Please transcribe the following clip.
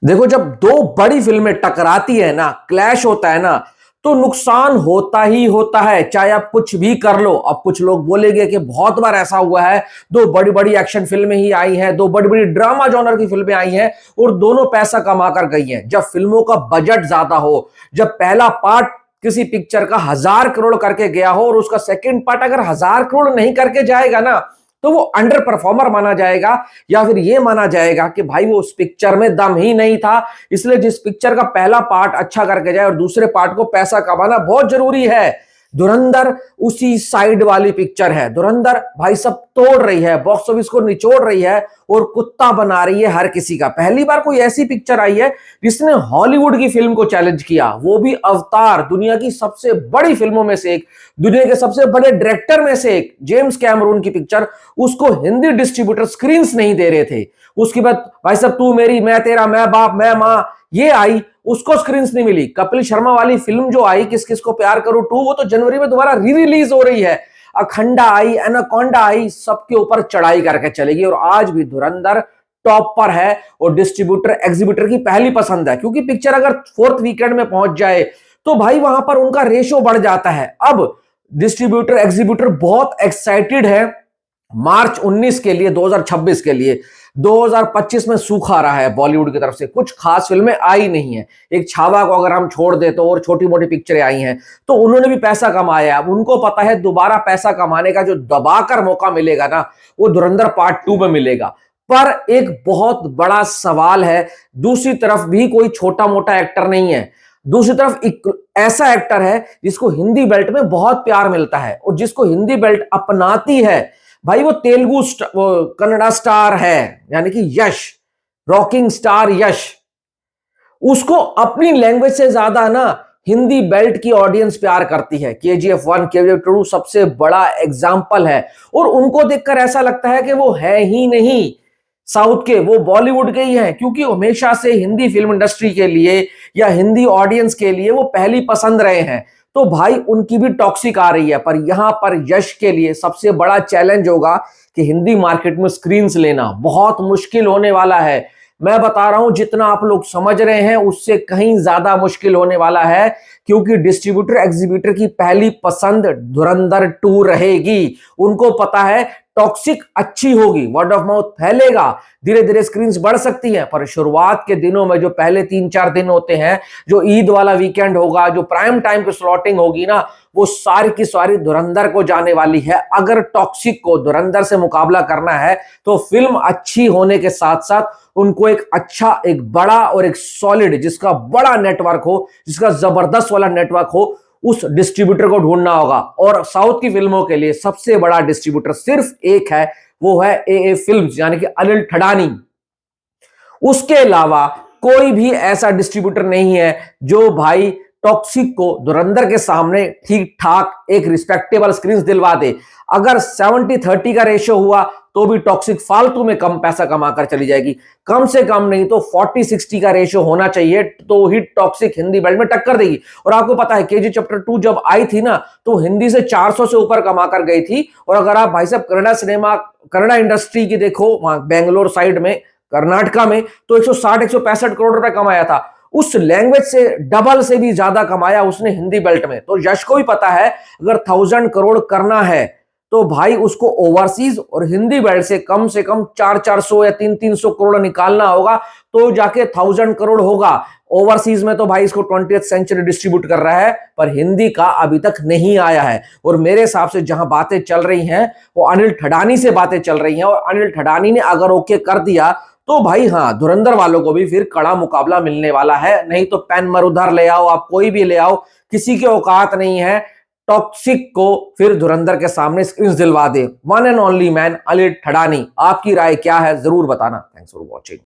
देखो, जब दो बड़ी फिल्में टकराती है ना, क्लैश होता है ना, तो नुकसान होता ही होता है, चाहे आप कुछ भी कर लो। अब कुछ लोग बोलेंगे कि बहुत बार ऐसा हुआ है, दो बड़ी बड़ी एक्शन फिल्में ही आई हैं, दो बड़ी बड़ी ड्रामा जॉनर की फिल्में आई हैं और दोनों पैसा कमा कर गई हैं। जब फिल्मों का बजट ज्यादा हो, जब पहला पार्ट किसी पिक्चर का 1,000 करोड़ करके गया हो और उसका सेकंड पार्ट अगर 1,000 करोड़ नहीं करके जाएगा ना, तो वो अंडर परफॉर्मर माना जाएगा, या फिर ये माना जाएगा कि भाई वो उस पिक्चर में दम ही नहीं था। इसलिए जिस पिक्चर का पहला पार्ट अच्छा करके जाए और दूसरे पार्ट को पैसा कमाना बहुत जरूरी है। धुरंधर उसी साइड वाली पिक्चर है। धुरंधर भाई सब तोड़ रही है, बॉक्स ऑफिस को निचोड़ रही है और कुत्ता बना रही है हर किसी का। पहली बार कोई ऐसी पिक्चर आई है जिसने हॉलीवुड की फिल्म को चैलेंज किया, वो भी अवतार, दुनिया की सबसे बड़ी फिल्मों में से एक, दुनिया के सबसे बड़े डायरेक्टर में से एक, जेम्स कैमरून की पिक्चर। उसको हिंदी डिस्ट्रीब्यूटर स्क्रीन्स नहीं दे रहे थे। उसके बाद भाई साहब तू मेरी मैं तेरा, मैं बाप मैं मां, ये आई, उसको स्क्रीन्स नहीं मिली। कपिल शर्मा वाली फिल्म जो आई, किस किस को प्यार करूं 2, वो तो जनवरी में दोबारा री रिलीज हो रही है। अखंडा आई, एनाकोंडा आई, सबके ऊपर चढ़ाई करके चलेगी और आज भी धुरंधर टॉप पर है और डिस्ट्रीब्यूटर एग्जीबिटर की पहली पसंद है। क्योंकि पिक्चर अगर 4th वीकेंड में पहुंच जाए तो भाई वहां पर उनका रेशो बढ़ जाता है। अब डिस्ट्रीब्यूटर एग्जीबिटर बहुत एक्साइटेड है मार्च 19 के लिए, 2026 के लिए। 2025 में सूखा रहा है बॉलीवुड की तरफ से, कुछ खास फिल्में आई नहीं है। एक छावा को अगर हम छोड़ दे तो और छोटी मोटी पिक्चरें आई हैं, तो उन्होंने भी पैसा कमाया। अब उनको पता है दोबारा पैसा कमाने का जो दबाकर मौका मिलेगा ना, वो धुरंधर पार्ट 2 में मिलेगा। पर एक बहुत बड़ा सवाल है, दूसरी तरफ भी कोई छोटा मोटा एक्टर नहीं है। दूसरी तरफ एक ऐसा एक्टर है जिसको हिंदी बेल्ट में बहुत प्यार मिलता है और जिसको हिंदी बेल्ट अपनाती है। भाई वो तेलुगु वो कन्नड़ा स्टार है, यानी कि यश, रॉकिंग स्टार यश। उसको अपनी लैंग्वेज से ज्यादा ना हिंदी बेल्ट की ऑडियंस प्यार करती है। KGF 1, KGF 2 सबसे बड़ा एग्जाम्पल है और उनको देखकर ऐसा लगता है कि वो है ही नहीं साउथ के, वो बॉलीवुड के ही हैं। क्योंकि हमेशा से हिंदी फिल्म इंडस्ट्री के लिए या हिंदी ऑडियंस के लिए वो पहली पसंद रहे हैं। तो भाई उनकी भी टॉक्सिक आ रही है। पर यहां पर यश के लिए सबसे बड़ा चैलेंज होगा कि हिंदी मार्केट में स्क्रीन्स लेना बहुत मुश्किल होने वाला है। मैं बता रहा हूं, जितना आप लोग समझ रहे हैं उससे कहीं ज्यादा मुश्किल होने वाला है। क्योंकि डिस्ट्रीब्यूटर एग्जीबिटर की पहली पसंद धुरंधर 2 रहेगी। उनको पता है टॉक्सिक अच्छी होगी, वर्ड ऑफ माउथ फैलेगा, धीरे धीरे स्क्रीन्स बढ़ सकती हैं। पर शुरुआत के दिनों में जो पहले 3-4 दिन होते हैं, जो ईद वाला वीकेंड होगा, जो प्राइम टाइम की स्लॉटिंग होगी ना, वो सारी की सारी धुरंधर को जाने वाली है। अगर टॉक्सिक को धुरंधर से मुकाबला करना है तो फिल्म अच्छी होने के साथ साथ उनको एक अच्छा, एक बड़ा और एक सॉलिड, जिसका बड़ा नेटवर्क हो, जिसका जबरदस्त वाला नेटवर्क हो, उस डिस्ट्रीब्यूटर को ढूंढना होगा। और साउथ की फिल्मों के लिए सबसे बड़ा डिस्ट्रीब्यूटर सिर्फ एक है, वो है AA फिल्म्स, यानी कि अनिल ठडानी। उसके अलावा कोई भी ऐसा डिस्ट्रीब्यूटर नहीं है जो भाई टॉक्सिक को धुरंधर के सामने ठीक ठाक एक रिस्पेक्टेबल स्क्रीन दिलवा दे। अगर 70-30 का रेशियो हुआ तो भी टॉक्सिक फालतू में कम पैसा कमाकर चली जाएगी। कम से कम नहीं तो 40-60 का रेशियो होना चाहिए, तो ही टॉक्सिक हिंदी बेल्ट में टक्कर देगी। और आपको पता है KG चैप्टर 2 जब आई थी ना, तो हिंदी से 400 से ऊपर कमाकर गई थी। और अगर आप भाई साहब कन्नड़ा सिनेमा, कन्नड़ा इंडस्ट्री की देखो, वहां बेंगलोर साइड में, कर्नाटका में, तो 160-165 करोड़ रुपए कमाया था। उस लैंग्वेज से डबल से भी ज्यादा कमाया उसने हिंदी बेल्ट में। तो यश को भी पता है अगर 1000 करोड़ करना है तो भाई उसको ओवरसीज और हिंदी बेल्ट से कम 400 या 300 करोड़ निकालना होगा, तो जाके 1000 करोड़ होगा। ओवरसीज में तो भाई इसको 20th सेंचुरी डिस्ट्रीब्यूट कर रहा है, पर हिंदी का अभी तक नहीं आया है। और मेरे हिसाब से जहां बातें चल रही हैं वो अनिल ठडानी से बातें चल रही हैं, और अनिल ठडानी ने अगर ओके कर दिया तो भाई हाँ, धुरंधर वालों को भी फिर कड़ा मुकाबला मिलने वाला है। नहीं तो पेन मरुधर ले आओ, आप कोई भी ले आओ, किसी की औकात नहीं है टॉक्सिक को फिर धुरंधर के सामने स्क्रीन दिलवा दे। One and only man Anil Thadani. आपकी राय क्या है जरूर बताना। Thanks for watching.